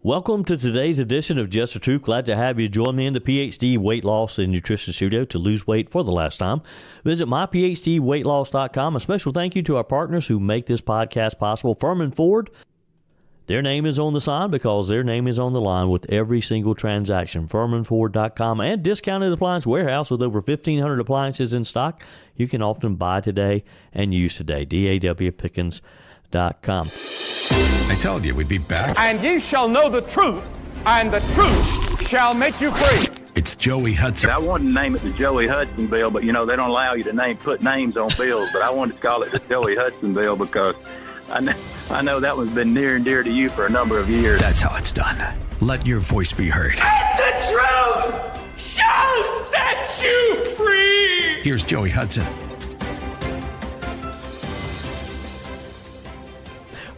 Welcome to today's edition of Just the Truth. Glad to have you join me in the PhD Weight Loss and Nutrition Studio to lose weight for the last time. Visit myphdweightloss.com. A special thank you to our partners who make this podcast possible. Firmin Ford, their name is on the sign because their name is on the line with every single transaction. FirminFord.com and Discounted Appliance Warehouse with over 1,500 appliances in stock. You can often buy today and use today. DAWPickens.com. I told you we'd be back. And ye shall know the truth, and the truth shall make you free. It's Joey Hudson. I wanted to name it the Joey Hudson Bill, but you know they don't allow you to put names on bills. But I wanted to call it the Joey Hudson Bill because I know that one's been near and dear to you for a number of years. That's how it's done. Let your voice be heard. And the truth shall set you free. Here's Joey Hudson.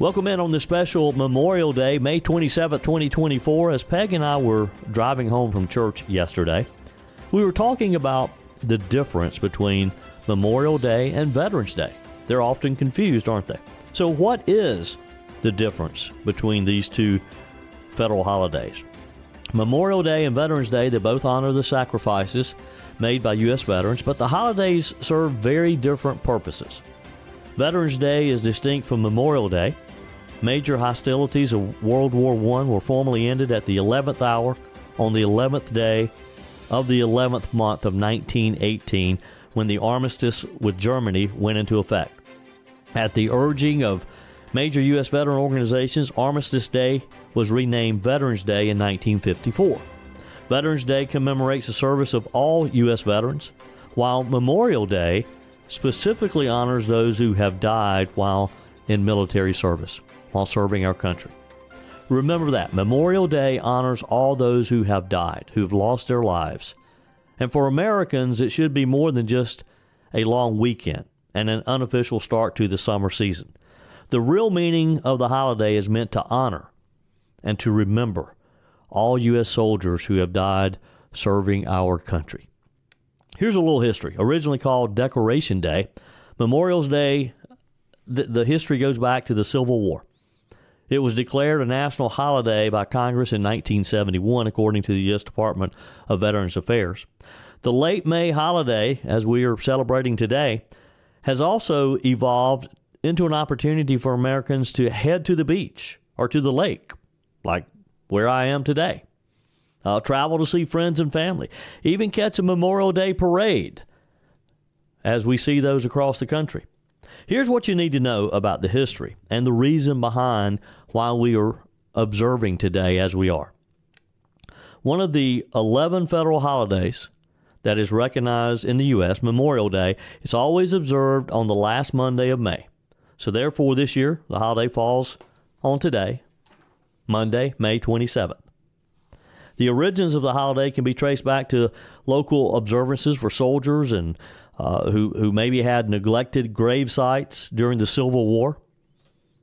Welcome in on this special Memorial Day, May 27th, 2024. As Peg and I were driving home from church yesterday, we were talking about the difference between Memorial Day and Veterans Day. They're often confused, aren't they? So what is the difference between these two federal holidays? Memorial Day and Veterans Day, they both honor the sacrifices made by U.S. veterans, but the holidays serve very different purposes. Veterans Day is distinct from Memorial Day. Major hostilities of World War I were formally ended at the 11th hour on the 11th day of the 11th month of 1918 when the armistice with Germany went into effect. At the urging of major U.S. veteran organizations, Armistice Day was renamed Veterans Day in 1954. Veterans Day commemorates the service of all U.S. veterans, while Memorial Day specifically honors those who have died while in military service, while serving our country. Remember that. Memorial Day honors all those who have died, who've lost their lives. And for Americans, it should be more than just a long weekend and an unofficial start to the summer season. The real meaning of the holiday is meant to honor and to remember all U.S. soldiers who have died serving our country. Here's a little history. Originally called Decoration Day, Memorial Day, the history goes back to the Civil War. It was declared a national holiday by Congress in 1971, according to the U.S. Department of Veterans Affairs. The late May holiday, as we are celebrating today, has also evolved into an opportunity for Americans to head to the beach or to the lake, like where I am today. Travel to see friends and family, even catch a Memorial Day parade as we see those across the country. Here's what you need to know about the history and the reason behind why we are observing today as we are. One of the 11 federal holidays that is recognized in the U.S., Memorial Day, is always observed on the last Monday of May. So therefore, this year, the holiday falls on today, Monday, May 27th. The origins of the holiday can be traced back to local observances for soldiers and who maybe had neglected grave sites during the Civil War.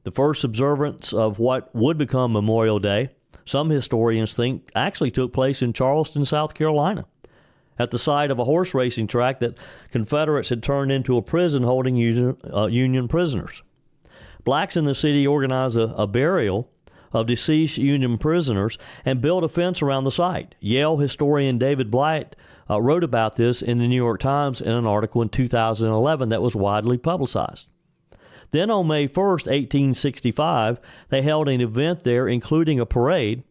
The first observance of what would become Memorial Day, some historians think, actually took place in Charleston, South Carolina, at the site of a horse racing track that Confederates had turned into a prison holding Union prisoners. Blacks in the city organized a burial of deceased Union prisoners and built a fence around the site. Yale historian David Blight wrote about this in the New York Times in an article in 2011 that was widely publicized. Then on May 1st, 1865, they held an event there, including a parade.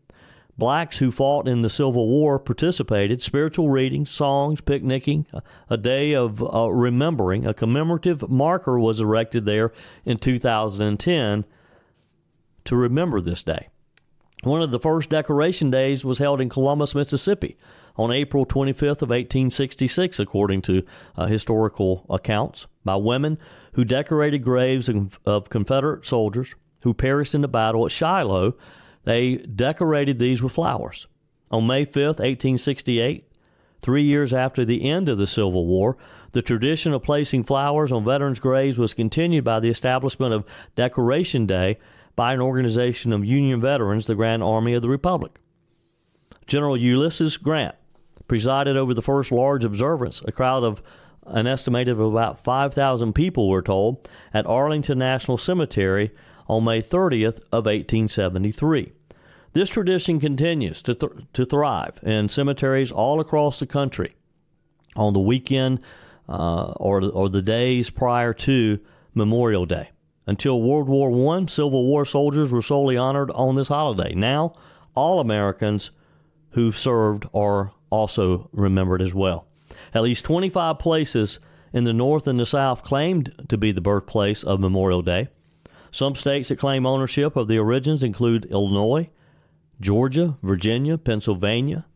Blacks who fought in the Civil War participated, spiritual readings, songs, picnicking, a day of remembering. A commemorative marker was erected there in 2010 to remember this day. One of the first Decoration Days was held in Columbus, Mississippi on April 25th of 1866, according to historical accounts, by women who decorated graves of Confederate soldiers who perished in the battle at Shiloh. They decorated these with flowers. On May 5th, 1868, 3 years after the end of the Civil War, the tradition of placing flowers on veterans' graves was continued by the establishment of Decoration Day by an organization of Union veterans, the Grand Army of the Republic. General Ulysses Grant presided over the first large observance. A crowd of an estimated of about 5,000 people, we're told, at Arlington National Cemetery on May 30th of 1873. This tradition continues to thrive in cemeteries all across the country on the weekend or the days prior to Memorial Day. Until World War I, Civil War soldiers were solely honored on this holiday. Now, all Americans who served are also remembered as well. At least 25 places in the North and the South claimed to be the birthplace of Memorial Day. Some states that claim ownership of the origins include Illinois, Georgia, Virginia, Pennsylvania,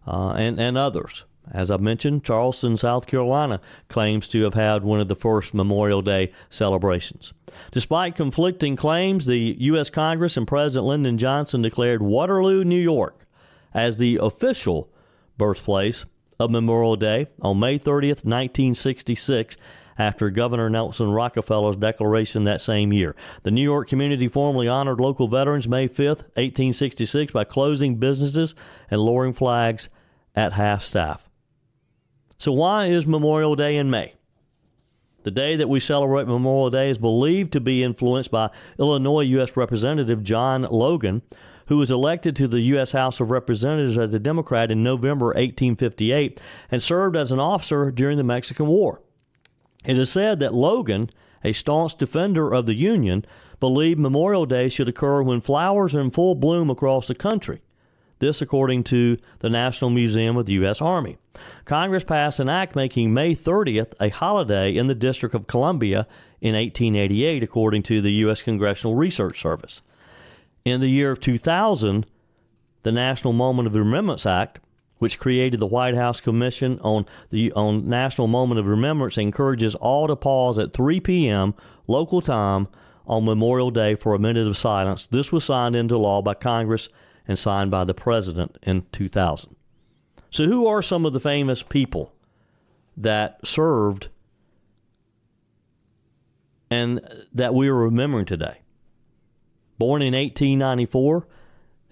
and others. As I've mentioned, Charleston, South Carolina claims to have had one of the first Memorial Day celebrations. Despite conflicting claims, the U.S. Congress and President Lyndon Johnson declared Waterloo, New York, as the official birthplace of Memorial Day on May 30th, 1966, after Governor Nelson Rockefeller's declaration that same year. The New York community formally honored local veterans May 5th, 1866 by closing businesses and lowering flags at half-staff. So why is Memorial Day in May? The day that we celebrate Memorial Day is believed to be influenced by Illinois U.S. Representative John Logan, who was elected to the U.S. House of Representatives as a Democrat in November 1858 and served as an officer during the Mexican War. It is said that Logan, a staunch defender of the Union, believed Memorial Day should occur when flowers are in full bloom across the country. This according to the National Museum of the U.S. Army. Congress passed an act making May 30th a holiday in the District of Columbia in 1888, according to the U.S. Congressional Research Service. In the year of 2000, the National Moment of Remembrance Act, which created the White House Commission on National Moment of Remembrance, encourages all to pause at 3 p.m. local time on Memorial Day for a minute of silence. This was signed into law by Congress and signed by the President in 2000. So who are some of the famous people that served and that we are remembering today? Born in 1894,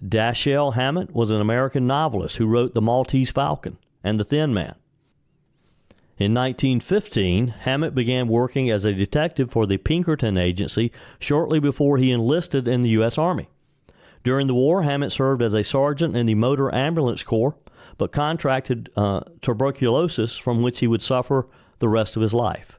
Dashiell Hammett was an American novelist who wrote The Maltese Falcon and The Thin Man. In 1915, Hammett began working as a detective for the Pinkerton Agency shortly before he enlisted in the U.S. Army. During the war, Hammett served as a sergeant in the Motor Ambulance Corps, but contracted tuberculosis from which he would suffer the rest of his life.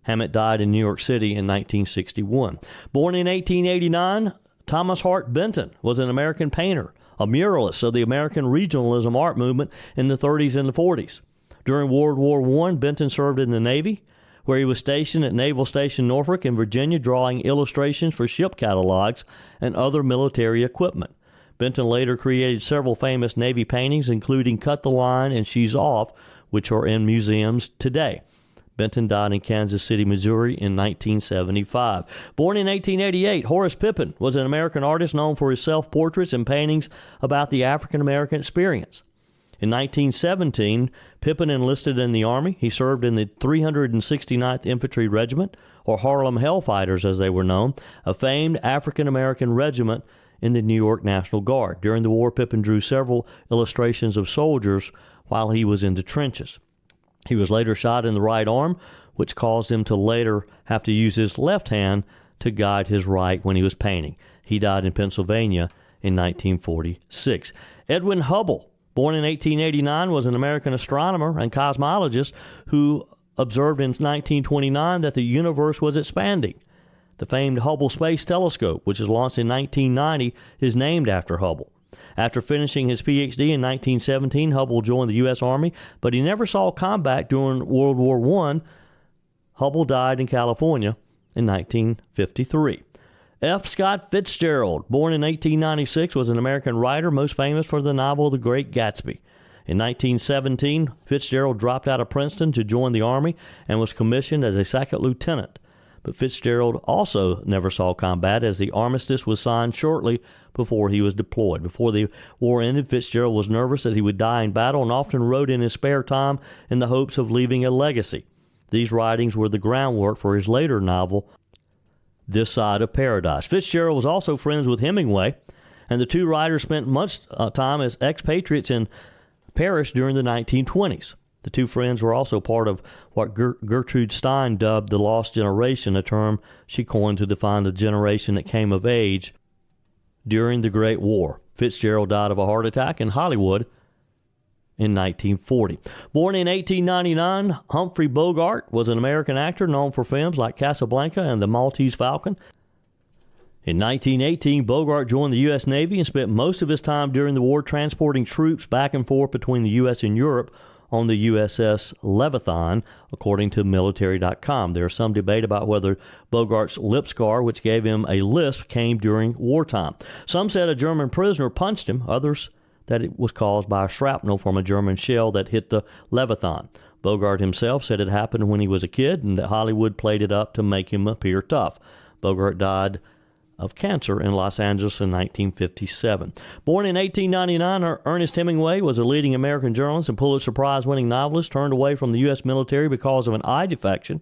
Hammett died in New York City in 1961. Born in 1889, Thomas Hart Benton was an American painter, a muralist of the American regionalism art movement in the 30s and the 40s. During World War I, Benton served in the Navy, where he was stationed at Naval Station Norfolk in Virginia, drawing illustrations for ship catalogs and other military equipment. Benton later created several famous Navy paintings, including Cut the Line and She's Off, which are in museums today. Benton died in Kansas City, Missouri in 1975. Born in 1888, Horace Pippin was an American artist known for his self-portraits and paintings about the African-American experience. In 1917, Pippin enlisted in the Army. He served in the 369th Infantry Regiment, or Harlem Hellfighters as they were known, a famed African-American regiment in the New York National Guard. During the war, Pippin drew several illustrations of soldiers while he was in the trenches. He was later shot in the right arm, which caused him to later have to use his left hand to guide his right when he was painting. He died in Pennsylvania in 1946. Edwin Hubble, born in 1889, was an American astronomer and cosmologist who observed in 1929 that the universe was expanding. The famed Hubble Space Telescope, which was launched in 1990, is named after Hubble. After finishing his Ph.D. in 1917, Hubble joined the U.S. Army, but he never saw combat during World War I. Hubble died in California in 1953. F. Scott Fitzgerald, born in 1896, was an American writer most famous for the novel The Great Gatsby. In 1917, Fitzgerald dropped out of Princeton to join the Army and was commissioned as a second lieutenant. But Fitzgerald also never saw combat, as the armistice was signed shortly before he was deployed. Before the war ended, Fitzgerald was nervous that he would die in battle and often wrote in his spare time in the hopes of leaving a legacy. These writings were the groundwork for his later novel, This Side of Paradise. Fitzgerald was also friends with Hemingway, and the two writers spent much time as expatriates in Paris during the 1920s. The two friends were also part of what Gertrude Stein dubbed the Lost Generation, a term she coined to define the generation that came of age during the Great War. Fitzgerald died of a heart attack in Hollywood in 1940. Born in 1899, Humphrey Bogart was an American actor known for films like Casablanca and The Maltese Falcon. In 1918, Bogart joined the U.S. Navy and spent most of his time during the war transporting troops back and forth between the U.S. and Europe on the USS Leviathan, according to military.com. There is some debate about whether Bogart's lip scar, which gave him a lisp, came during wartime. Some said a German prisoner punched him, others that it was caused by a shrapnel from a German shell that hit the Leviathan. Bogart himself said it happened when he was a kid and that Hollywood played it up to make him appear tough. Bogart died of cancer in Los Angeles in 1957. Born in 1899, Ernest Hemingway was a leading American journalist and Pulitzer Prize-winning novelist turned away from the U.S. military because of an eye defection.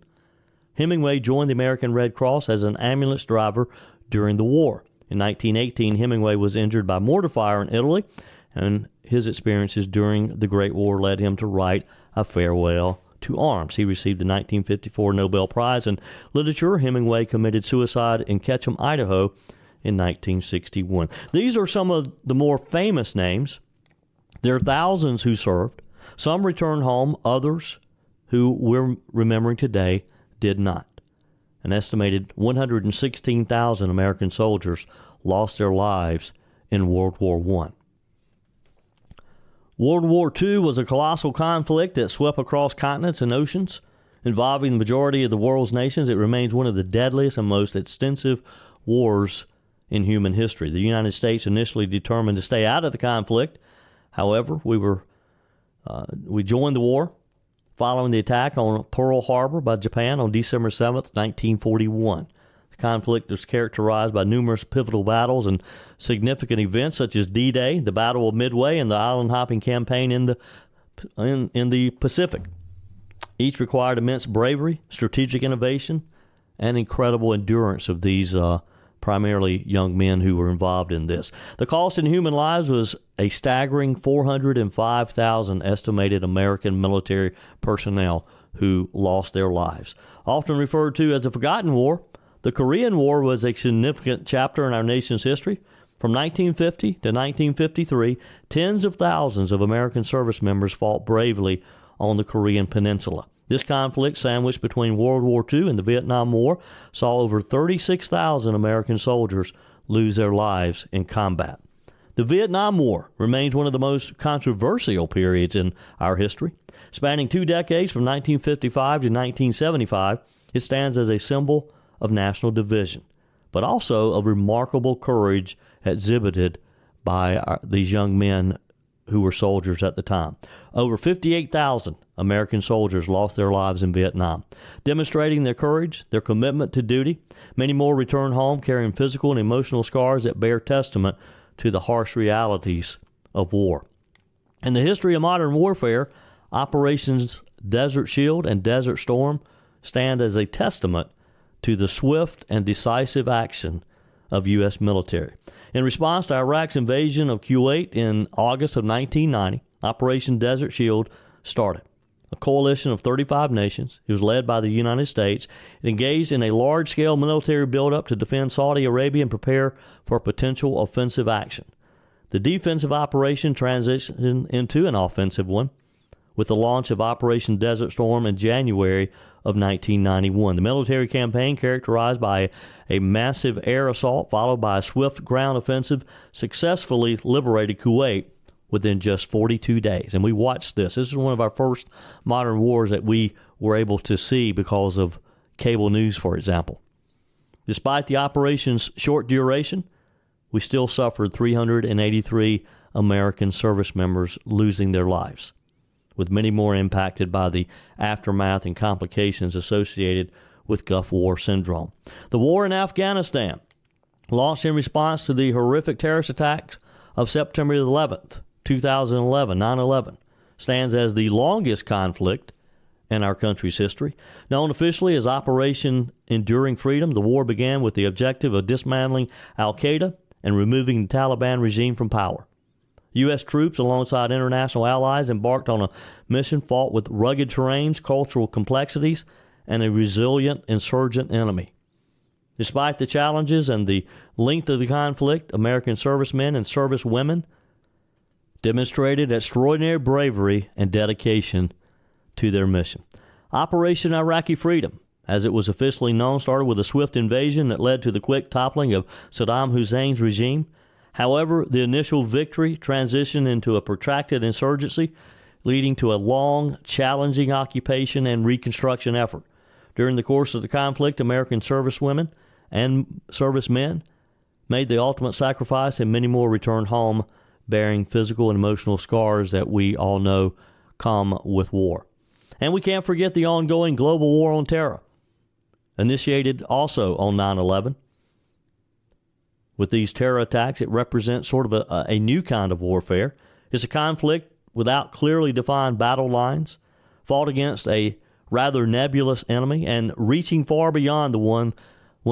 Hemingway joined the American Red Cross as an ambulance driver during the war. In 1918, Hemingway was injured by mortar fire in Italy, and his experiences during the Great War led him to write A Farewell to Arms. He received the 1954 Nobel Prize in Literature. Hemingway committed suicide in Ketchum, Idaho in 1961. These are some of the more famous names. There are thousands who served. Some returned home. Others who we're remembering today did not. An estimated 116,000 American soldiers lost their lives in World War I. World War II was a colossal conflict that swept across continents and oceans. Involving the majority of the world's nations, it remains one of the deadliest and most extensive wars in human history. The United States initially determined to stay out of the conflict. However, we joined the war following the attack on Pearl Harbor by Japan on December 7th, 1941. The conflict was characterized by numerous pivotal battles and significant events such as D-Day, the Battle of Midway, and the island-hopping campaign in the Pacific. Each required immense bravery, strategic innovation, and incredible endurance of these primarily young men who were involved in this. The cost in human lives was a staggering 405,000 estimated American military personnel who lost their lives. Often referred to as the Forgotten War, the Korean War was a significant chapter in our nation's history. From 1950 to 1953, tens of thousands of American service members fought bravely on the Korean Peninsula. This conflict, sandwiched between World War II and the Vietnam War, saw over 36,000 American soldiers lose their lives in combat. The Vietnam War remains one of the most controversial periods in our history. Spanning 2 decades from 1955 to 1975, it stands as a symbol of national division, but also of remarkable courage exhibited by these young men who were soldiers at the time. Over 58,000 American soldiers lost their lives in Vietnam, demonstrating their courage, their commitment to duty. Many more returned home carrying physical and emotional scars that bear testament to the harsh realities of war. In the history of modern warfare, Operations Desert Shield and Desert Storm stand as a testament to the swift and decisive action of U.S. military. In response to Iraq's invasion of Kuwait in August of 1990, Operation Desert Shield started. A coalition of 35 nations. It was led by the United States. It engaged in a large-scale military buildup to defend Saudi Arabia and prepare for potential offensive action. The defensive operation transitioned into an offensive one with the launch of Operation Desert Storm in January of 1991. The military campaign, characterized by a massive air assault followed by a swift ground offensive, successfully liberated Kuwait within just 42 days. And we watched this. This is one of our first modern wars that we were able to see because of cable news, for example. Despite the operation's short duration, we still suffered 383 American service members losing their lives, with many more impacted by the aftermath and complications associated with Gulf War syndrome. The war in Afghanistan, launched in response to the horrific terrorist attacks of September 11th, 2011, 9/11, stands as the longest conflict in our country's history. Known officially as Operation Enduring Freedom, the war began with the objective of dismantling al-Qaeda and removing the Taliban regime from power. U.S. troops, alongside international allies, embarked on a mission fought with rugged terrains, cultural complexities, and a resilient insurgent enemy. Despite the challenges and the length of the conflict, American servicemen and servicewomen demonstrated extraordinary bravery and dedication to their mission. Operation Iraqi Freedom, as it was officially known, started with a swift invasion that led to the quick toppling of Saddam Hussein's regime. However, the initial victory transitioned into a protracted insurgency, leading to a long, challenging occupation and reconstruction effort. During the course of the conflict, American servicewomen and servicemen made the ultimate sacrifice, and many more returned home bearing physical and emotional scars that we all know come with war. And we can't forget the ongoing global war on terror, initiated also on 9/11. With these terror attacks, it represents sort of a new kind of warfare. It's a conflict without clearly defined battle lines, fought against a rather nebulous enemy and reaching far beyond the one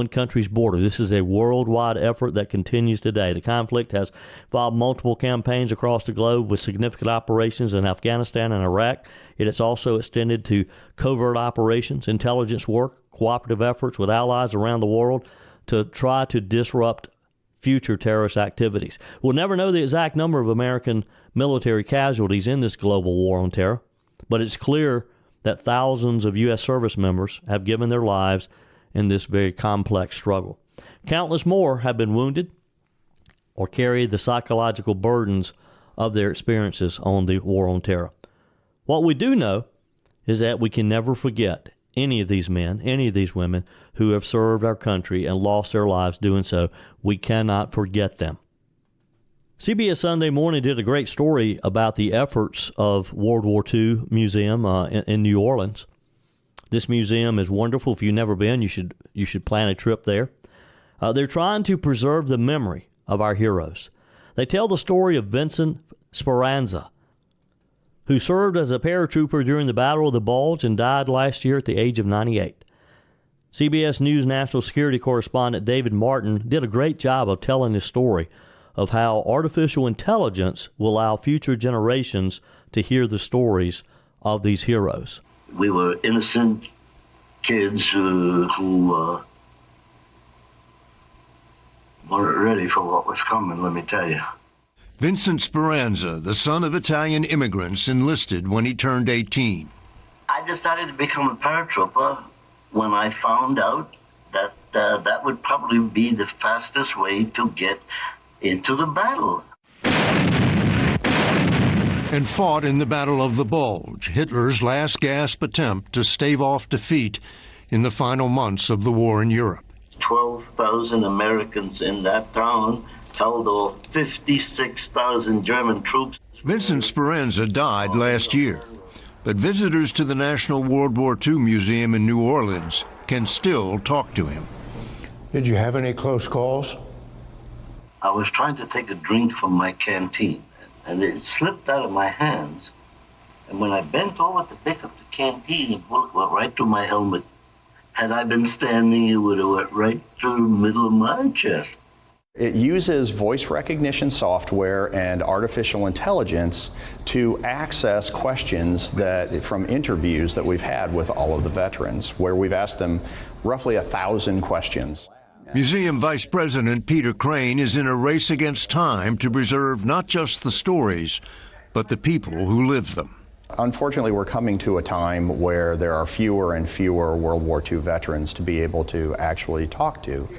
country's border. This is a worldwide effort that continues today. The conflict has involved multiple campaigns across the globe with significant operations in Afghanistan and Iraq. It has also extended to covert operations, intelligence work, cooperative efforts with allies around the world to try to disrupt future terrorist activities. We'll never know the exact number of American military casualties in this global war on terror, but it's clear that thousands of U.S. service members have given their lives in this very complex struggle. Countless more have been wounded or carry the psychological burdens of their experiences on the war on terror. What we do know is that we can never forget any of these men, any of these women who have served our country and lost their lives doing so. We cannot forget them. CBS Sunday Morning did a great story about the efforts of World War II Museum in New Orleans. This museum is wonderful. If you've never been, you should plan a trip there. They're trying to preserve the memory of our heroes. They tell the story of Vincent Speranza, who served as a paratrooper during the Battle of the Bulge and died last year at the age of 98. CBS News national security correspondent David Martin did a great job of telling this story of how artificial intelligence will allow future generations to hear the stories of these heroes. We were innocent kids who weren't ready for what was coming, let me tell you. Vincent Speranza, the son of Italian immigrants, enlisted when he turned 18. I decided to become a paratrooper when I found out that that would probably be the fastest way to get into the battle. And fought in the Battle of the Bulge, Hitler's last gasp attempt to stave off defeat in the final months of the war in Europe. 12,000 Americans in that town held off 56,000 German troops. Vincent Speranza died last year, but visitors to the National World War II Museum in New Orleans can still talk to him. Did you have any close calls? I was trying to take a drink from my canteen, and it slipped out of my hands. And when I bent over to pick up the canteen, it went right through my helmet. Had I been standing, it would have went right through the middle of my chest. It uses voice recognition software and artificial intelligence to access questions from interviews that we've had with all of the veterans, where we've asked them roughly 1,000 questions. Museum Vice President Peter Crane is in a race against time to preserve not just the stories, but the people who lived them. Unfortunately, we're coming to a time where there are fewer and fewer World War II veterans to be able to actually talk to.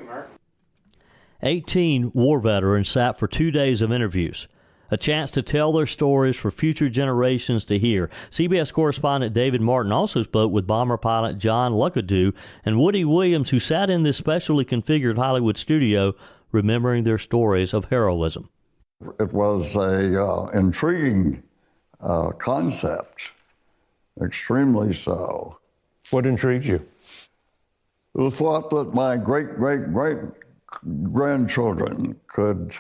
18 war veterans sat for 2 days of interviews, a chance to tell their stories for future generations to hear. CBS correspondent David Martin also spoke with bomber pilot John Luckadoo and Woody Williams, who sat in this specially configured Hollywood studio remembering their stories of heroism. It was a intriguing concept, extremely so. What intrigued you? The thought that my great-great-great-grandchildren could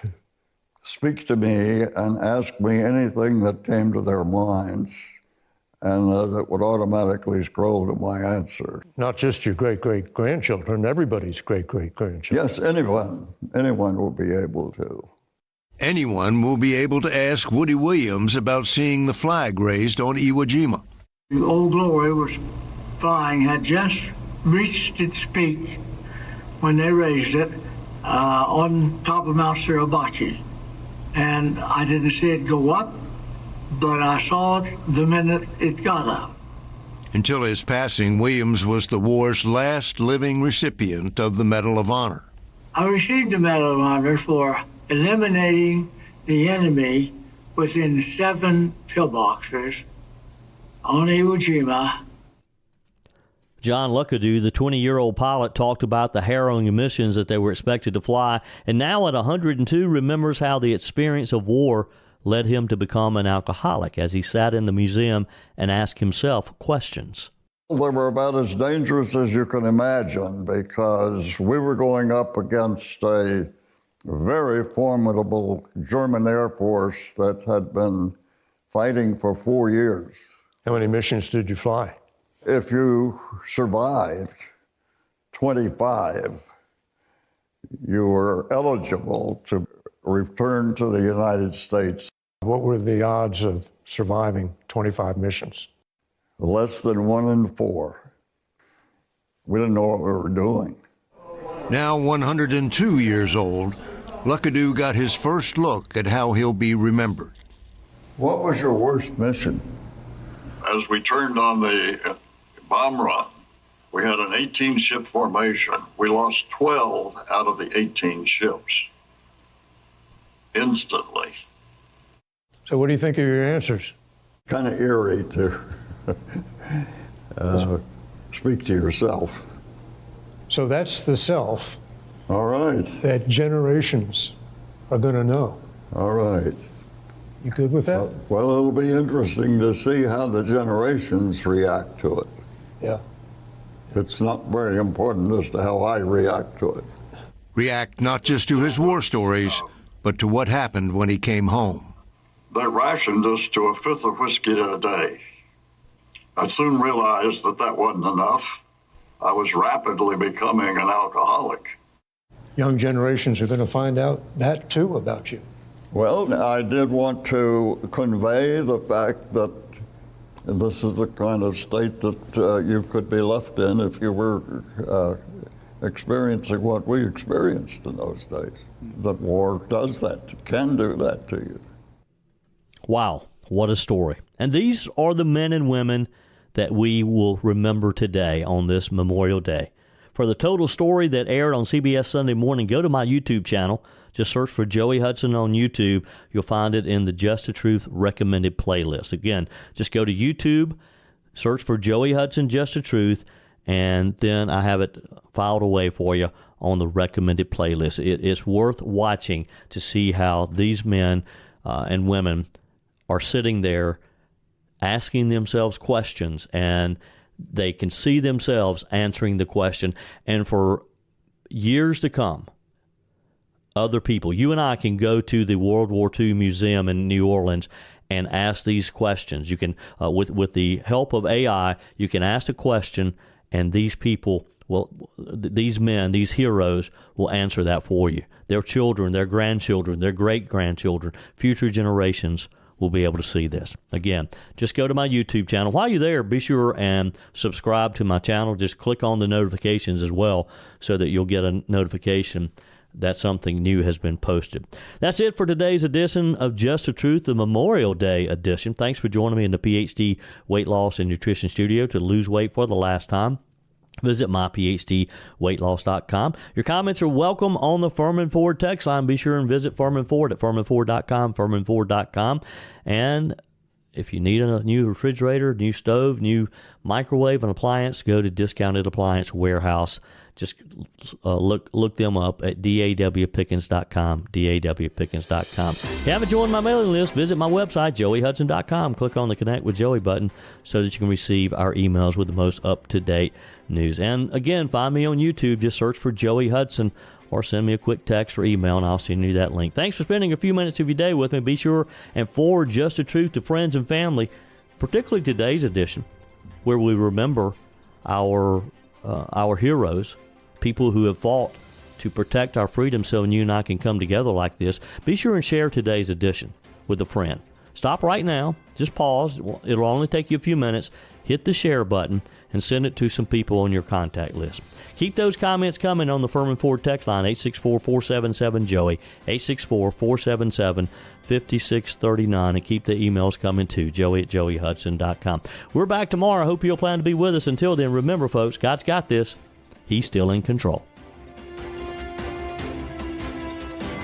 speak to me and ask me anything that came to their minds, and that would automatically scroll to my answer. Not just your great-great-grandchildren, everybody's great-great-grandchildren. Yes, anyone will be able to. Anyone will be able to ask Woody Williams about seeing the flag raised on Iwo Jima. Old Glory was flying, had just reached its peak when they raised it on top of Mount Suribachi. And I didn't see it go up, but I saw it the minute it got up. Until his passing, Williams was the war's last living recipient of the Medal of Honor. I received the Medal of Honor for eliminating the enemy within 7 pillboxes on Iwo Jima. John Luckadoo, the 20-year-old pilot, talked about the harrowing missions that they were expected to fly, and now at 102 remembers how the experience of war led him to become an alcoholic as he sat in the museum and asked himself questions. They were about as dangerous as you can imagine because we were going up against a very formidable German Air Force that had been fighting for 4 years. How many missions did you fly? If you survived 25, you were eligible to return to the United States. What were the odds of surviving 25 missions? Less than 1 in 4. We didn't know what we were doing. Now 102 years old, Luckadoo got his first look at how he'll be remembered. What was your worst mission? As we turned on the bomb run, we had an 18-ship formation. We lost 12 out of the 18 ships instantly. So what do you think of your answers? Kind of eerie to speak to yourself. So that's the self. All right. That generations are going to know. All right. You good with that? Well, it'll be interesting to see how the generations react to it. Yeah. It's not very important as to how I react to it. React not just to his war stories, but to what happened when he came home. They rationed us to a fifth of whiskey a day. I soon realized that that wasn't enough. I was rapidly becoming an alcoholic. Young generations are going to find out that too about you. Well, I did want to convey the fact that this is the kind of state that you could be left in if you were experiencing what we experienced in those days. That war does that, can do that to you. Wow, what a story. And these are the men and women that we will remember today on this Memorial Day. For the total story that aired on CBS Sunday Morning, go to my YouTube channel. Just search for Joey Hudson on YouTube. You'll find it in the Just the Truth recommended playlist. Again, just go to YouTube, search for Joey Hudson Just the Truth, and then I have it filed away for you on the recommended playlist. It's worth watching to see how these men and women are sitting there asking themselves questions, and they can see themselves answering the question. And for years to come, other people, you and I can go to the World War II Museum in New Orleans and ask these questions. You can, with the help of AI, you can ask a question, and these people will, these men, these heroes will answer that for you. Their children, their grandchildren, their great-grandchildren, future generations will be able to see this. Again, just go to my YouTube channel. While you're there, be sure and subscribe to my channel. Just click on the notifications as well so that you'll get a notification that something new has been posted. That's it for today's edition of Just the Truth, the Memorial Day edition. Thanks for joining me in the PhD Weight Loss and Nutrition Studio to lose weight for the last time. Visit myphdweightloss.com. Your comments are welcome on the Firmin Ford text line. Be sure and visit Firmin Ford at firminford.com, firminford.com. And if you need a new refrigerator, new stove, new microwave, and appliance, go to Discounted Appliance Warehouse. Just look them up at dawpickens.com, dawpickens.com. If you haven't joined my mailing list, visit my website, joeyhudson.com. Click on the Connect with Joey button so that you can receive our emails with the most up-to-date news. And again, find me on YouTube. Just search for Joey Hudson or send me a quick text or email, and I'll send you that link. Thanks for spending a few minutes of your day with me. Be sure and forward Just the Truth to friends and family, particularly today's edition, where we remember our heroes, people who have fought to protect our freedom so you and I can come together like this. Be sure and share today's edition with a friend. Stop right now. Just pause. It'll only take you a few minutes hit the share button and send it to some people on your contact list. Keep those comments coming on the Firmin Ford text line, 864-477-JOEY, 864-477-5639, and keep the emails coming too, joey@joeyhudson.com. We're back tomorrow. I hope you'll plan to be with us. Until then, remember, folks, God's got this. He's still in control.